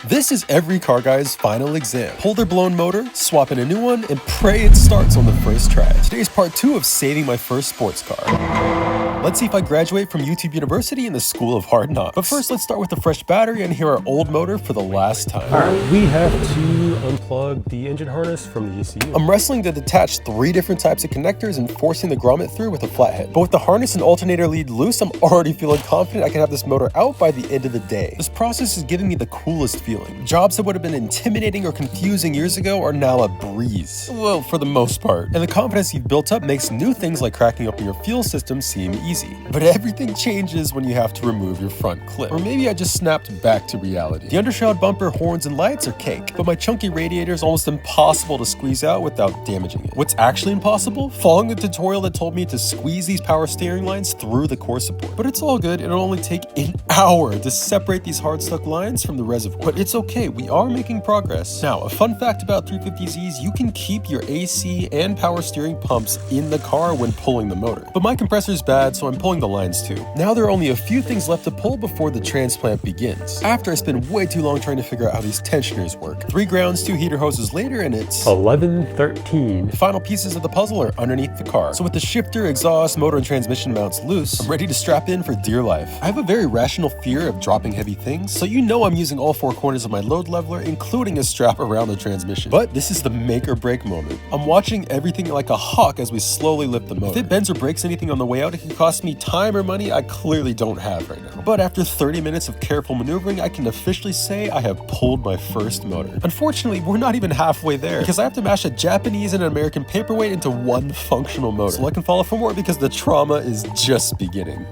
This is every car guy's final exam. Pull their blown motor, swap in a new one, and pray it starts on the first try. Today is part 2 of saving my first sports car. Let's see if I graduate from YouTube University in the School of Hard Knocks. But first, let's start with the fresh battery and hear our old motor for the last time. Alright, we have to unplug the engine harness from the ECU. I'm wrestling to detach 3 different types of connectors and forcing the grommet through with a flathead. But with the harness and alternator lead loose, I'm already feeling confident I can have this motor out by the end of the day. This process is giving me the coolest feeling. Jobs that would have been intimidating or confusing years ago are now a breeze. Well, for the most part. And the confidence you've built up makes new things like cracking open your fuel system seem easy. But everything changes when you have to remove your front clip. Or maybe I just snapped back to reality. The undershroud bumper, horns, and lights are cake, but my chunky radiator is almost impossible to squeeze out without damaging it. What's actually impossible? Following the tutorial that told me to squeeze these power steering lines through the core support. But it's all good, it'll only take an hour to separate these hard stuck lines from the reservoir. But it's okay, we are making progress. Now, a fun fact about 350Zs, you can keep your AC and power steering pumps in the car when pulling the motor. But my compressor's bad, so I'm pulling the lines too. Now there are only a few things left to pull before the transplant begins. After I spend way too long trying to figure out how these tensioners work. 3 grounds, 2 heater hoses later, and it's 11:13. The final pieces of the puzzle are underneath the car. So with the shifter, exhaust, motor, and transmission mounts loose, I'm ready to strap in for dear life. I have a very rational fear of dropping heavy things, so you know I'm using all 4 corners of my load leveler, including a strap around the transmission. But this is the make or break moment. I'm watching everything like a hawk as we slowly lift the motor. If it bends or breaks anything on the way out, it could cost me time or money I clearly don't have right now. But after 30 minutes of careful maneuvering, I can officially say I have pulled my first motor. Unfortunately, we're not even halfway there, because I have to mash a Japanese and an American paperweight into one functional motor. So I can follow for more because the trauma is just beginning.